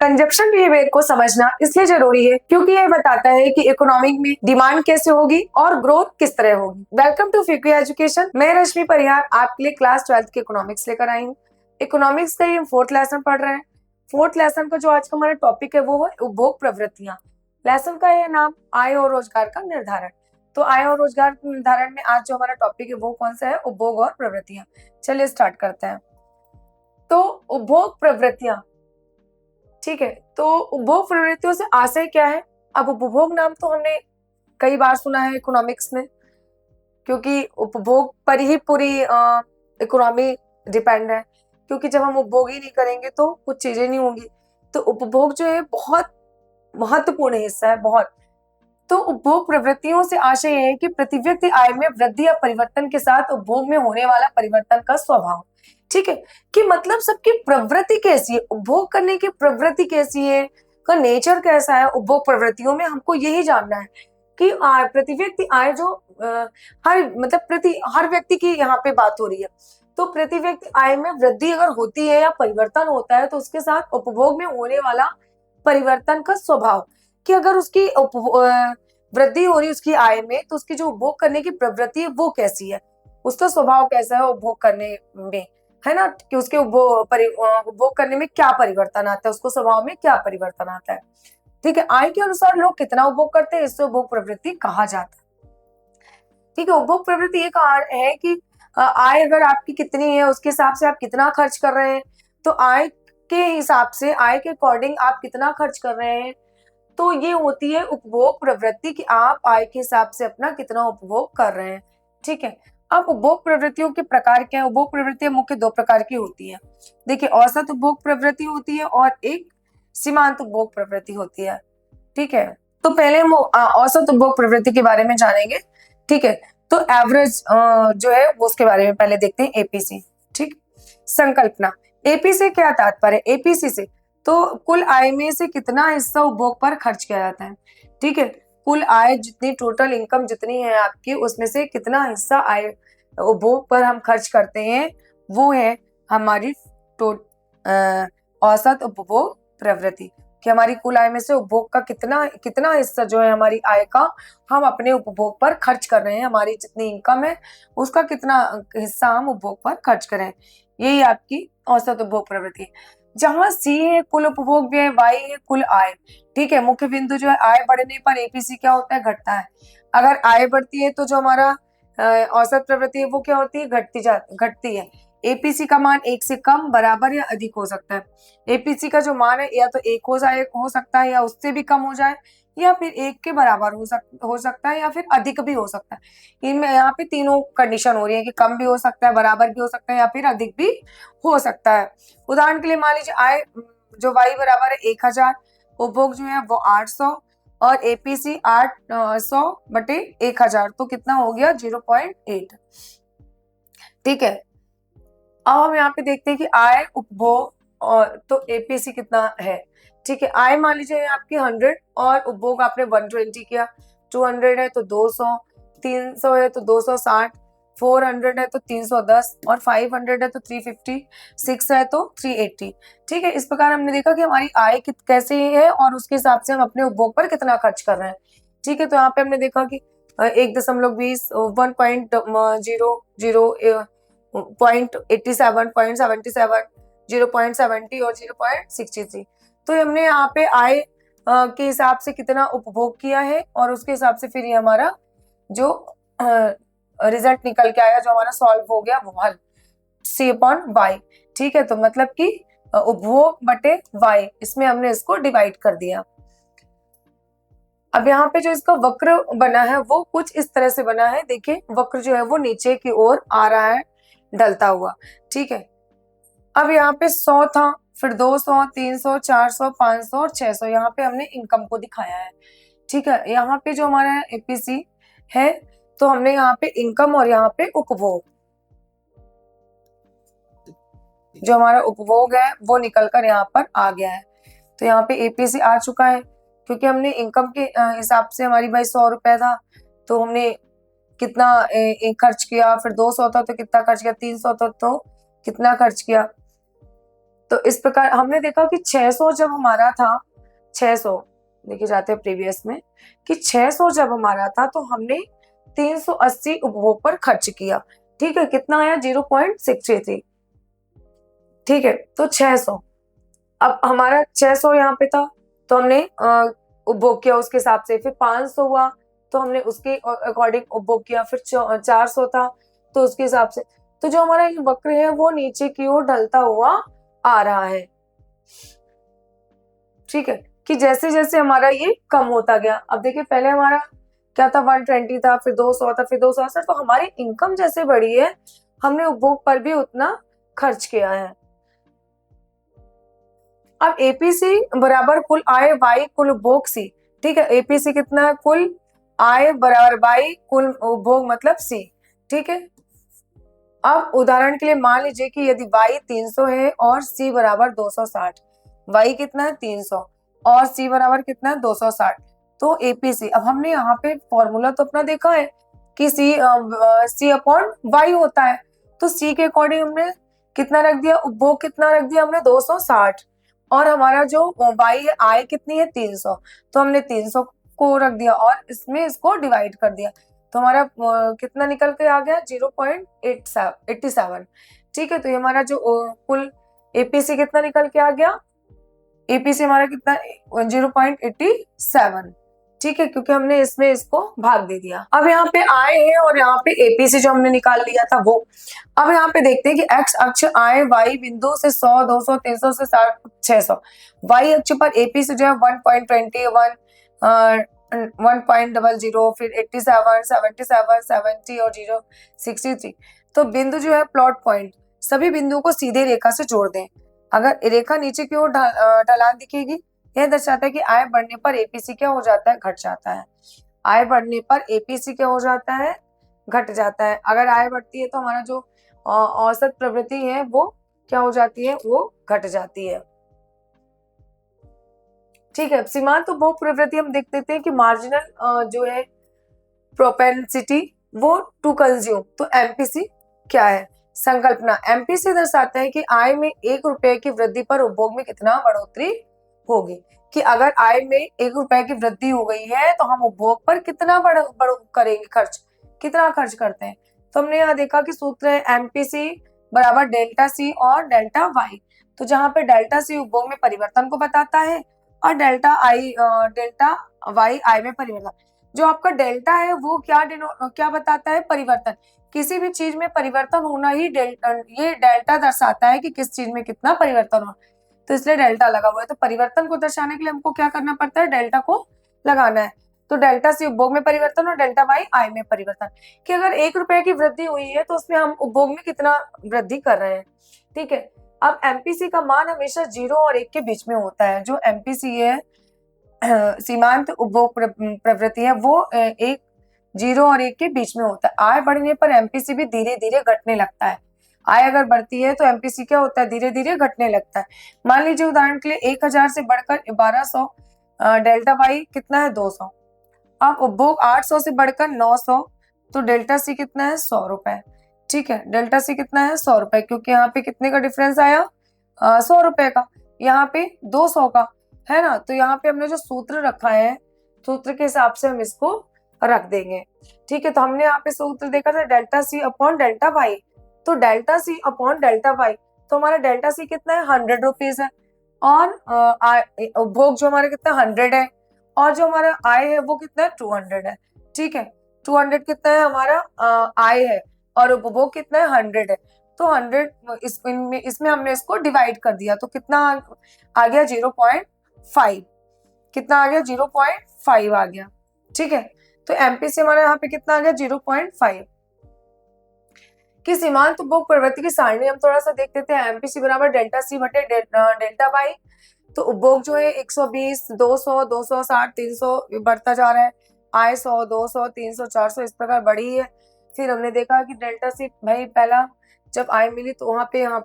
Consumption behaviour को समझना इसलिए जरूरी है क्योंकि यह बताता है कि इकोनॉमिक में डिमांड कैसे होगी और ग्रोथ किस तरह होगी। वेलकम टू फ्यूक्यू एजुकेशन। मैं रश्मि परिहार आपके लिए क्लास 12th की इकोनॉमिक्स लेकर आई हूँ। इकोनॉमिक्स का हम 4th लेसन पढ़ रहे हैं। 4th लेसन का जो आज का हमारा टॉपिक है वो है उपभोग प्रवृत्तियां। लेसन का यह नाम आय और रोजगार का निर्धारण। तो आय और रोजगार के निर्धारण में आज जो हमारा टॉपिक है वो कौन सा है? उपभोग और प्रवृत्तियां। चलिए स्टार्ट करते हैं। तो उपभोग प्रवृत्तियां, ठीक है। तो उपभोग प्रवृत्तियों से आशय क्या है? अब उपभोग नाम तो हमने कई बार सुना है इकोनॉमिक्स में, क्योंकि उपभोग पर ही पूरी इकोनॉमी डिपेंड है। क्योंकि जब हम उपभोग ही नहीं करेंगे तो कुछ चीजें नहीं होंगी। तो उपभोग जो है बहुत महत्वपूर्ण हिस्सा है, बहुत। तो उपभोग प्रवृत्तियों से आशय यह है कि प्रति व्यक्ति आय में वृद्धि या परिवर्तन के साथ उपभोग में होने वाला परिवर्तन का स्वभाव, ठीक है। कि मतलब सबकी प्रवृत्ति कैसी है, उपभोग करने की प्रवृत्ति कैसी है, का नेचर कैसा है उपभोग प्रवृत्तियों में, हमको यही जानना है कि प्रति व्यक्ति आय जो हर व्यक्ति की यहाँ पे बात हो रही है। तो प्रति व्यक्ति आय में वृद्धि अगर होती है या परिवर्तन होता है तो उसके साथ उपभोग में होने वाला परिवर्तन का स्वभाव, कि अगर उसकी वृद्धि हो रही है उसकी आय में तो उसकी जो उपभोग करने की प्रवृत्ति है वो कैसी है, उसका स्वभाव कैसा है उपभोग करने में, है ना। कि उसके उपभोग करने में क्या परिवर्तन आता है, उसको स्वभाव में क्या परिवर्तन आता है, ठीक है। आय के अनुसार लोग कितना उपभोग करते हैं इससे उपभोग प्रवृत्ति कहा जाता है, ठीक है। उपभोग प्रवृत्ति एक है कि आय अगर आपकी कितनी है उसके हिसाब से आप कितना खर्च कर रहे हैं। तो आय के हिसाब से, आय के अकॉर्डिंग आप कितना खर्च कर रहे हैं, तो ये होती है उपभोग प्रवृत्ति कि आप आय के हिसाब से अपना कितना उपभोग कर रहे हैं, ठीक है। अब उपभोग प्रवृत्तियों के प्रकार क्या है? उपभोग प्रवृत्तियां मुख्य 2 प्रकार की होती है। देखिए, औसत उपभोग प्रवृत्ति होती है और एक सीमांत उपभोग प्रवृत्ति होती है, ठीक है। तो पहले हम औसत उपभोग प्रवृत्ति के बारे में जानेंगे, ठीक है। तो एवरेज जो है वो उसके बारे में पहले देखते हैं, एपीसी, ठीक। संकल्पना, एपी से क्या तात्पर्य है? एपीसी से तो कुल आय में से कितना हिस्सा उपभोग पर खर्च किया जाता है, ठीक है। कुल आय जितनी, टोटल इनकम जितनी है आपकी, उसमें से कितना हिस्सा आय उपभोग पर हम खर्च करते हैं, वो है हमारी औसत उपभोग प्रवृत्ति। कि हमारी कुल आय में से उपभोग का कितना हिस्सा जो है हमारी आय का हम अपने उपभोग पर खर्च कर रहे हैं, हमारी जितनी इनकम है उसका कितना हिस्सा हम उपभोग पर खर्च करें, यही आपकी औसत उपभोग प्रवृत्ति है। जहां सी है कुल उपभोग व्यय, वाई है कुल आय, ठीक है। मुख्य बिंदु जो है आय बढ़ने पर एपीसी क्या होता है? घटता है। अगर आय बढ़ती है तो जो हमारा औसत प्रवृत्ति है वो क्या होती है? घटती है। एपीसी का मान 1 से कम, बराबर या अधिक हो सकता है। एपीसी का जो मान है या तो 1 हो सकता है या उससे भी कम हो जाए, या फिर 1 के बराबर हो सकता है, या फिर अधिक भी हो सकता है। इनमें यहाँ पे तीनों कंडीशन हो रही है कि कम भी हो सकता है, बराबर भी हो सकता है, या फिर अधिक भी हो सकता है। उदाहरण के लिए मान लीजिए आय जो वाई बराबर है 1000, उपभोग जो है वो 800 और एपीसी 800 बटे 1000, तो कितना हो गया? 0.8, ठीक है। अब हम यहाँ पे देखते हैं कि आय, उपभोग और तो एपीसी कितना है, ठीक है। आय मान लीजिए आपकी 100 और उपभोग आपने 120 किया, 200 है तो 200, 300 है तो 260, 400 है तो 310 और 500 है तो 350, 6 है तो 380, ठीक है। इस प्रकार हमने देखा कि हमारी आय कैसे है और उसके हिसाब से हम अपने उपभोग पर कितना खर्च कर रहे हैं, ठीक है। तो यहाँ पे हमने देखा कि 1.20, 1.00, 0.87, 0.77, 0.70 और 0.63। तो हमने यहाँ पे आय के हिसाब से कितना उपभोग किया है और उसके हिसाब से फिर ये हमारा जो रिजल्ट निकल के आया, जो हमारा सॉल्व हो गया वो हल C/Y, ठीक है। तो मतलब कि उपभोग बटे Y, इसमें हमने इसको डिवाइड कर दिया। अब यहाँ पे जो इसका वक्र बना है वो कुछ इस तरह से बना है। देखिए, वक्र जो है वो नीचे की ओर आ रहा है ढलता हुआ, ठीक है। अब यहाँ पे 100 था, फिर 200, 300, 400, 500 और 600, यहाँ पे हमने इनकम को दिखाया है, ठीक है। यहाँ पे जो हमारा एपीसी है तो हमने यहाँ पे इनकम और यहाँ पे उपभोग, जो हमारा उपभोग है वो निकलकर यहाँ पर आ गया है। तो यहाँ पे एपीसी आ चुका है क्योंकि हमने इनकम के हिसाब से, हमारी भाई 100 रुपए था तो हमने कितना खर्च किया, फिर 200 था तो कितना खर्च किया, 300 था तो कितना खर्च किया, तो इस प्रकार हमने देखा कि 600 जब हमारा था, 600 देखे जाते हैं प्रीवियस में कि 600 जब हमारा था तो हमने 380 उपभोग पर खर्च किया। ठीक है, कितना आया 0.633। ठीक है, तो 600, अब हमारा 600 यहाँ पे था तो हमने उपभोग किया उसके हिसाब से, फिर 500 हुआ तो हमने उसके अकॉर्डिंग उपभोग किया, फिर 400 था तो उसके हिसाब से। तो जो हमारा ये वक्र है वो नीचे की ओर ढलता हुआ आ रहा है। ठीक है, कि जैसे जैसे हमारा ये कम होता गया, अब देखिए पहले हमारा क्या था 120 था, फिर 200 था, फिर 268, तो हमारी इनकम जैसे बढ़ी है हमने उपभोग पर भी उतना खर्च किया है। अब एपीसी बराबर कुल आय बाई कुल उपभोग सी। ठीक है, एपीसी कितना है, कुल आय बराबर बाई कुल उपभोग मतलब सी। ठीक है, अब उदाहरण के लिए मान लीजिए कि यदि y 300 है और c बराबर 260, y कितना है 300 और c बराबर कितना है 260, तो एपीसी, अब हमने यहाँ पे फॉर्मूला तो अपना देखा है कि c अपॉन y होता है, तो c के अकॉर्डिंग हमने कितना रख दिया, उपभोग कितना रख दिया हमने 260, और हमारा जो y है आय कितनी है 300, तो हमने 300 को रख दिया और इसमें इसको डिवाइड कर दिया, तो हमारा कितना निकल के आ गया 0.87। ठीक है, तो ये हमारा जो कुल एपीसी कितना निकल के आ गया, एपीसी हमारा कितना 0.87। ठीक है, क्योंकि हमने इसमें इसको भाग दे दिया। अब यहाँ पे आय है और यहाँ पे एपीसी जो हमने निकाल लिया था वो। अब यहाँ पे देखते हैं कि एक्स अक्ष आय वाई बिंदु से 100, 200, 300 से 600, वाई अक्ष पर एपीसी जो है 1.21, 1.00, फिर 87, 77, 70 और 063। तो बिंदु जो है प्लॉट पॉइंट, सभी बिंदुओं को सीधे रेखा से जोड़ दें। अगर रेखा नीचे की ओर ढलान दिखेगी, यह दर्शाता है कि आय बढ़ने पर एपीसी क्या हो जाता है, घट जाता है। आय बढ़ने पर एपीसी क्या हो जाता है, घट जाता है। अगर आय बढ़ती है तो हमारा जो औसत प्रवृत्ति है वो क्या हो जाती है, वो घट जाती है। ठीक है, सीमांत उपभोग प्रवृत्ति हम देख लेते हैं कि मार्जिनल जो है प्रोपेंसिटी वो टू कंज्यूम, तो एमपीसी क्या है, संकल्पना। एमपीसी दर्शाता है कि आय में 1 रुपए की वृद्धि पर उपभोग में कितना बढ़ोतरी होगी, कि अगर आय में 1 रुपए की वृद्धि हो गई है तो हम उपभोग पर कितना करेंगे खर्च, कितना खर्च करते हैं। तो हमने यहाँ देखा कि सूत्र है एमपीसी बराबर डेल्टा सी और डेल्टा वाई, तो जहाँ पे डेल्टा सी उपभोग में परिवर्तन को बताता है और डेल्टा वाई आय में परिवर्तन। जो आपका डेल्टा है वो क्या बताता है, परिवर्तन। किसी भी चीज में परिवर्तन होना ही ये डेल्टा दर्शाता है कि किस चीज में कितना परिवर्तन हो, तो इसलिए डेल्टा लगा हुआ है। तो परिवर्तन को दर्शाने के लिए हमको क्या करना पड़ता है, डेल्टा को लगाना है। तो डेल्टा सी उपभोग में परिवर्तन और डेल्टा वाई आय में परिवर्तन, कि अगर 1 रुपए की वृद्धि हुई है तो उसमें हम उपभोग में कितना वृद्धि कर रहे हैं। ठीक है, अब एमपीसी का मान हमेशा 0 और 1 के बीच में होता है। जो एमपीसी है सीमांत उपभोग प्रवृत्ति है वो 0 और 1 के बीच में होता है। आय बढ़ने पर एमपीसी भी धीरे धीरे घटने लगता है। आय अगर बढ़ती है तो एमपीसी क्या होता है, धीरे धीरे घटने लगता है। मान लीजिए उदाहरण के लिए 1000 से बढ़कर 1200, डेल्टा वाई कितना है 200। अब उपभोग 800 से बढ़कर 900, तो डेल्टा सी कितना है 100 रुपए। ठीक है, डेल्टा सी कितना है 100 रुपए, क्योंकि यहाँ पे कितने का डिफरेंस आया 100 रुपए का, यहाँ पे 200 का है ना। तो यहाँ पे हमने जो सूत्र रखा है, सूत्र के हिसाब से हम इसको रख देंगे। ठीक है, तो हमने यहाँ पे सूत्र देखा था delta C upon delta Y, तो delta C upon delta Y, तो हमारा डेल्टा सी कितना है 100 रुपीज है, और उपभोग जो हमारा कितना 100 है, और जो हमारा आय है वो कितना है 200 है। ठीक है, 200 कितना है हमारा आय है और उपभोग कितना है 100 है, तो 100 इसमें हमने इसको डिवाइड कर दिया, तो कितना आ गया 0.5, कितना आ गया 0.5 आ गया। ठीक है, तो एमपीसी हमारा यहाँ पे कितना आ गया 0.5। कि सीमांत उपभोग प्रवृत्ति की सारणी हम थोड़ा सा देख लेते हैं। एमपीसी बराबर डेल्टा सी बटे डेल्टा वाई, तो उपभोग जो है 120, 200, 260, 300 बढ़ता जा रहा है। आय 100, 200, 300, 400 इस प्रकार बढ़ी है। फिर हमने देखा कि डेल्टा सी भाई पहला जब आय मिली तो वहां पे यहाँ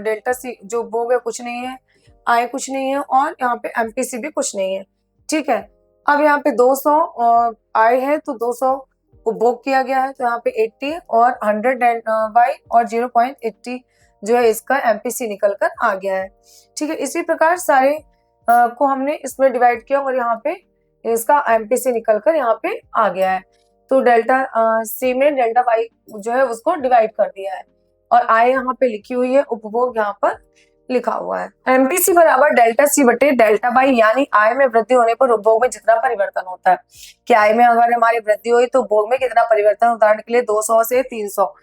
डेल्टा सी जो उपभोग है कुछ नहीं है, आय कुछ नहीं है, और यहाँ पे एमपीसी भी कुछ नहीं है। ठीक है, अब यहाँ पे 200 आय है तो 200 उपभोग किया गया है, तो यहाँ पे 80 और 100 वाई और जो है इसका एमपीसी निकल कर आ गया है। ठीक है, इसी प्रकार सारे को हमने इसमें डिवाइड किया और यहाँ पे इसका एमपीसी निकल कर यहाँ पे आ गया है। तो डेल्टा सी में डेल्टा वाई जो है उसको डिवाइड कर दिया है और आई यहाँ पे लिखी हुई है, उपभोग यहाँ पर लिखा हुआ है। एमपीसी बराबर डेल्टा सी बटे डेल्टा वाई, यानी आय में वृद्धि होने पर उपभोग में जितना परिवर्तन होता है कि आय में अगर हमारी वृद्धि हुई तो उपभोग में कितना परिवर्तन, उदाहरण के लिए 200 से 300।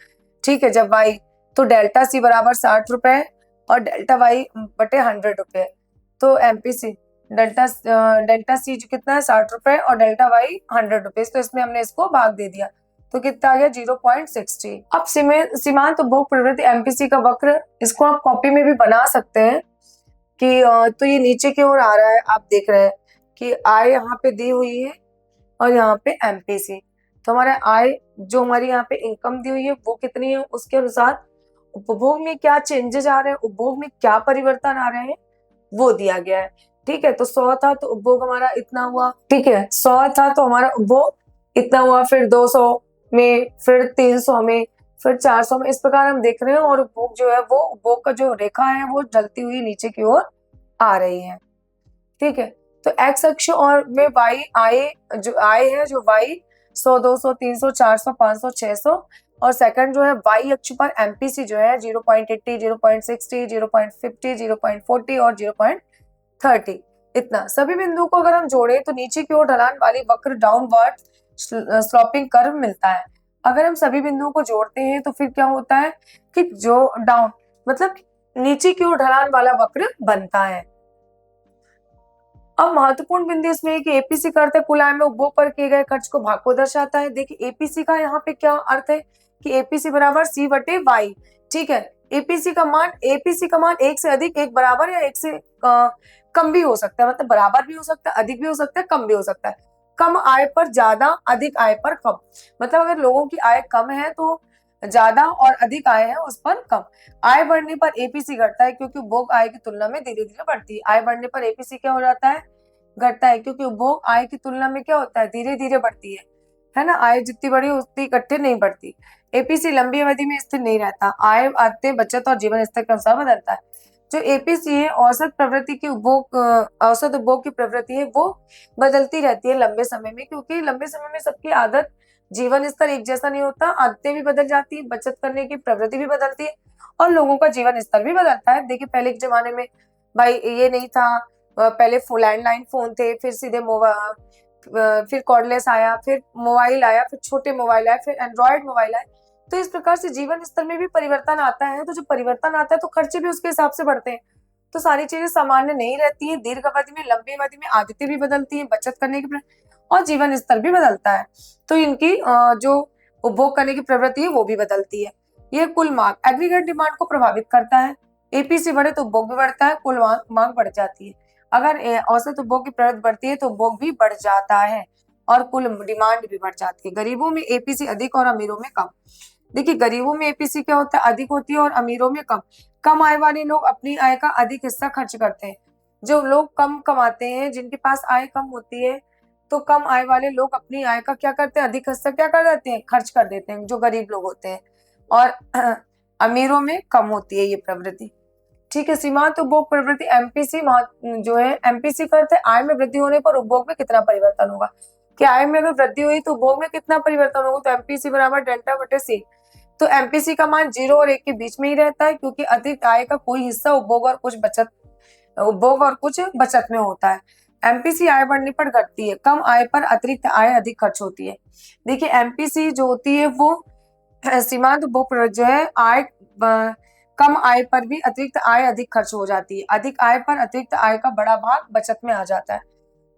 ठीक है, जब वाई तो डेल्टा सी बराबर 60 रुपए और डेल्टा वाई बटे 100 रुपए। तो एमपीसी डेल्टा सी जो कितना है 60 रुपए और डेल्टा वाई 100 रुपए, तो इसमें हमने इसको भाग दे दिया तो कितना आ गया 0.60। अब सीमांत उपभोग प्रवृत्ति एमपीसी का वक्र, इसको आप कॉपी में भी बना सकते हैं कि तो ये नीचे की ओर आ रहा है, आप देख रहे हैं कि आय यहाँ पे दी हुई है और यहाँ पे एमपीसी। तो हमारा आय जो हमारी यहाँ पे इनकम दी हुई है वो कितनी है, उसके अनुसार उपभोग में क्या चेंजेस आ रहे हैं, उपभोग में क्या परिवर्तन आ रहे हैं वो दिया गया है। ठीक है, तो 100 था तो उपभोग हमारा इतना हुआ। ठीक है, 100 था तो हमारा उपभोग इतना हुआ, फिर 200 में, फिर 300 में, फिर 400 में, इस प्रकार हम देख रहे हैं। और उपभोग जो है वो उपभोग का जो रेखा है वो ढलती हुई नीचे की ओर आ रही है। ठीक है, तो एक्स अक्ष और में वाई आय जो आय है, जो वाई 100, 200, 300, 400, 500, 600 और सेकंड जो है वाई अक्ष पर एमपीसी जो है 0.80, 0.60, 0.50, 0.40 और 0.30। इतना सभी बिंदुओं को अगर हम जोड़े तो नीचे की ओर ढलान वाली वक्र डाउनवर्ड स्लोपिंग कर्व मिलता है। अगर हम सभी बिंदुओं को जोड़ते हैं तो फिर क्या होता है कि जो डाउन मतलब नीचे की ओर ढलान वाला वक्र बनता है। अब महत्वपूर्ण बिंदु इसमें है कि एपीसी का अर्थ है कुल आय में उपभोग पर किए गए खर्च को भाग को दर्शाता है। देखिए एपीसी का यहाँ पे क्या अर्थ है कि एपीसी बराबर सी बटे वाई। ठीक है, एपीसी का मान एक से अधिक, एक बराबर या एक से कम भी हो सकता है, मतलब बराबर भी हो सकता है, अधिक भी हो सकता है, कम भी हो सकता है। कम आय पर ज्यादा, अधिक आय पर कम, मतलब अगर लोगों की आय कम है तो ज्यादा और अधिक आय है उस पर कम। आय बढ़ने पर एपीसी घटता है क्योंकि उपभोग आय की तुलना में धीरे धीरे बढ़ती है। आय बढ़ने पर एपीसी क्या हो जाता है, घटता है, क्योंकि उपभोग आय की तुलना में क्या होता है, धीरे धीरे बढ़ती है ना। आय जितनी बड़ी उतनी इकट्ठे नहीं बढ़ती। एपीसी लंबी अवधि में स्थिर नहीं रहता, आय आते बचत और जीवन स्तर के अनुसार बदलता है। जो एपीसी है औसत प्रवृत्ति की औसत उपभोग की प्रवृत्ति है वो बदलती रहती है लंबे समय में, क्योंकि लंबे समय में सबकी आदत, जीवन स्तर एक जैसा नहीं होता, आदतें भी बदल जाती है, बचत करने की प्रवृत्ति भी बदलती है और लोगों का जीवन स्तर भी बदलता है। देखिए पहले के जमाने में भाई ये नहीं था, पहले लैंडलाइन फोन थे, फिर सीधे मोबाइल, फिर कॉर्डलेस आया, फिर मोबाइल आया, फिर छोटे मोबाइल आए, फिर एंड्रॉयड मोबाइल आए। तो इस प्रकार से जीवन स्तर में भी परिवर्तन आता है, तो जो परिवर्तन आता है तो खर्चे भी उसके हिसाब से बढ़ते हैं। तो सारी चीजें सामान्य नहीं रहती है, दीर्घ अवधि में, लंबी अवधि में आदतें भी बदलती है, बचत करने की और जीवन स्तर भी बदलता है, तो इनकी जो उपभोग करने की प्रवृत्ति है वो भी बदलती है। यह कुल मांग, एग्रीगेट डिमांड को प्रभावित करता है। एपीसी बढ़े तो उपभोग भी बढ़ता है, कुल मांग बढ़ जाती है। अगर औसत उपभोग की प्रवृत्ति बढ़ती है तो उपभोग भी बढ़ जाता है और कुल डिमांड भी बढ़ जाती है। गरीबों में एपीसी अधिक और अमीरों में कम। देखिए गरीबों में एपीसी क्या होता है, अधिक होती है और अमीरों में कम। कम आय वाले लोग अपनी आय का अधिक हिस्सा खर्च करते हैं। जो लोग कम कमाते हैं, जिनके पास आय कम होती है, तो कम आय वाले लोग अपनी आय का क्या करते हैं, अधिक हिस्सा क्या कर देते हैं, खर्च कर देते हैं, जो गरीब लोग होते हैं। और अमीरों में कम होती है ये प्रवृत्ति। ठीक है, सीमांत उपभोग प्रवृत्ति एमपीसी जो है, एमपीसी करते हैं आय में वृद्धि होने पर उपभोग में कितना परिवर्तन होगा, कि आय में अगर वृद्धि हुई तो उपभोग में कितना परिवर्तन होगा। तो एमपीसी बराबर डेल्टा बटे सी। तो एमपीसी का मान 0 और 1 के बीच में ही रहता है, क्योंकि अधिक आय का कोई हिस्सा उपभोग और कुछ बचत में होता है। एमपीसी आय बढ़ने पर घटती है, कम आय पर अतिरिक्त आय अधिक खर्च होती है। देखिए एमपीसी जो होती है वो सीमांत उपभोग जो है, आय कम आय पर भी अतिरिक्त आय अधिक खर्च हो जाती है। अधिक आय पर अतिरिक्त आय का बड़ा भाग बचत में आ जाता है।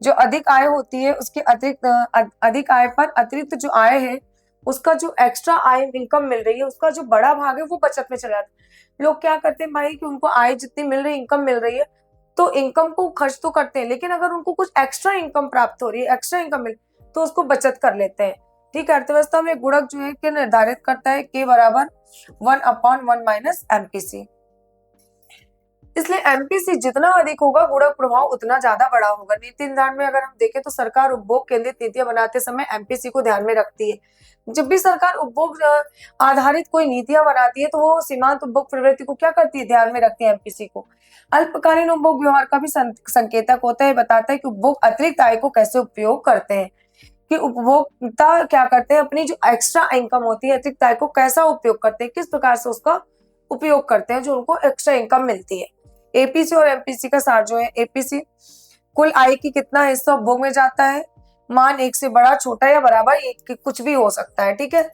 जो अधिक आय होती है उसके अधिक आय पर अतिरिक्त जो आय है, उसका जो एक्स्ट्रा आय इनकम मिल रही है, उसका जो बड़ा भाग है वो बचत में चला जाता है। लोग क्या करते हैं भाई कि उनको आय जितनी मिल रही है, इनकम मिल रही है, तो इनकम को खर्च तो करते हैं, लेकिन अगर उनको कुछ एक्स्ट्रा इनकम प्राप्त हो रही है, एक्स्ट्रा इनकम मिल, तो उसको बचत कर लेते हैं। ठीक है, अर्थव्यवस्था में गुणक जो है कि निर्धारित करता है के बराबर 1/1 माइनस एमपीसी। इसलिए एमपीसी जितना अधिक होगा गुणक प्रभाव उतना ज्यादा बड़ा होगा। नीति निर्धारण में अगर हम देखें तो सरकार उपभोग केंद्रित नीतियां बनाते समय एमपीसी को ध्यान में रखती है। जब भी सरकार उपभोग आधारित कोई नीतियां बनाती है तो वो सीमांत उपभोग प्रवृत्ति को क्या करती है, ध्यान में रखती है एमपीसी को। अल्पकालीन उपभोग व्यवहार का भी संकेतक होता है, बताता है कि उपभोग अतिरिक्त आय को कैसे उपयोग करते हैं, कि उपभोक्ता क्या करते हैं, अपनी जो एक्स्ट्रा इनकम होती है अतिरिक्त आय को कैसा उपयोग करते हैं, किस प्रकार से उसका उपयोग करते हैं जो उनको एक्स्ट्रा इनकम मिलती है। एपीसी और एमपीसी का सार जो है, एपीसी कुल आय की कितना हिस्सा उपभोग में जाता है, मान एक से बड़ा, छोटा या बराबर, एक कुछ भी हो सकता है, ठीक है।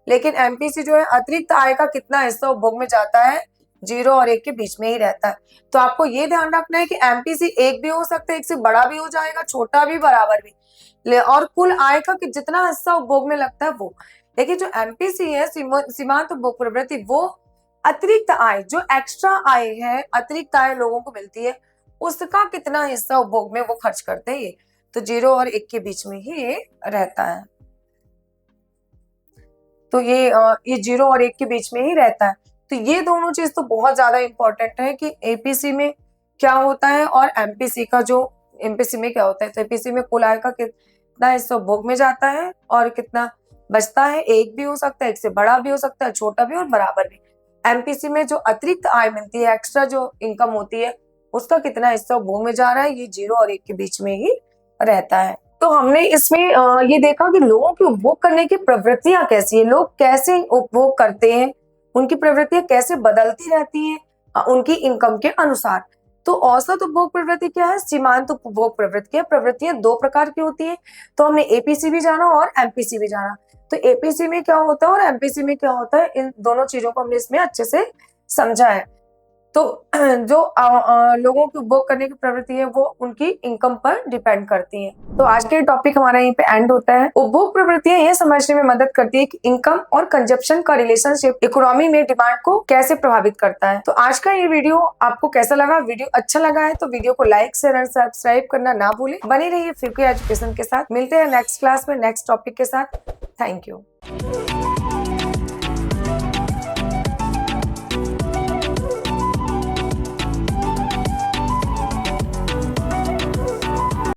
लेकिन एमपीसी जो है अतिरिक्त आय का कितना हिस्सा उपभोग में जाता है, 0 और 1 के बीच में ही रहता है। तो आपको ये ध्यान रखना है कि एमपीसी एक भी हो सकता है, एक से बड़ा भी हो जाएगा, छोटा भी, बराबर भी, और कुल आय का जितना हिस्सा उपभोग में लगता है वो। लेकिन जो एमपीसी है, सीमांत उपभोग प्रवृत्ति, वो अतिरिक्त आय, जो एक्स्ट्रा आय है, अतिरिक्त आय लोगों को मिलती है, उसका कितना हिस्सा उपभोग में वो खर्च करते हैं, ये तो 0 और 1 के बीच में ही ये रहता है। तो ये 0 और 1 के बीच में ही रहता है। तो ये दोनों चीज तो बहुत ज्यादा इंपॉर्टेंट है कि एपीसी में क्या होता है और एमपीसी का जो एमपीसी में क्या होता है। तो एपीसी में कुल आय का कितना हिस्सा उपभोग में जाता है और कितना बचता है, एक भी हो सकता है, एक से बड़ा भी हो सकता है, छोटा भी और बराबर भी। एमपीसी में जो अतिरिक्त आय मिलती है, एक्स्ट्रा जो इनकम होती है, उसका कितना हिस्सा उपभोग में जा रहा है, ये 0 और 1 के बीच में ही रहता है। तो हमने इसमें ये देखा कि लोगों की उपभोग करने की प्रवृत्तियां कैसी है, लोग कैसे उपभोग करते हैं, उनकी प्रवृत्तियां कैसे बदलती रहती हैं उनकी इनकम के अनुसार। तो औसत उपभोग प्रवृत्ति क्या है, सीमांत उपभोग प्रवृत्ति। प्रवृत्तियां दो प्रकार की होती है, तो हमने एपीसी भी जाना और एमपीसी भी जाना। तो एपीसी में क्या होता है और एमपीसी में क्या होता है, इन दोनों चीजों को हमने इसमें अच्छे से समझा है। तो जो लोगों की उपभोग करने की प्रवृत्ति है वो उनकी इनकम पर डिपेंड करती है। तो आज के टॉपिक हमारा यहीं पे एंड होता है। उपभोग प्रवृत्तियां ये समझने में मदद करती है कि इनकम और कंजप्शन का रिलेशनशिप इकोनॉमी में डिमांड को कैसे प्रभावित करता है। तो आज का ये वीडियो आपको कैसा लगा, वीडियो अच्छा लगा है तो वीडियो को लाइक, शेयर एंड सब्सक्राइब करना ना भूलें। बने रहिए फ्रीकी एजुकेशन के साथ। मिलते हैं नेक्स्ट क्लास में नेक्स्ट टॉपिक के साथ। Thank you.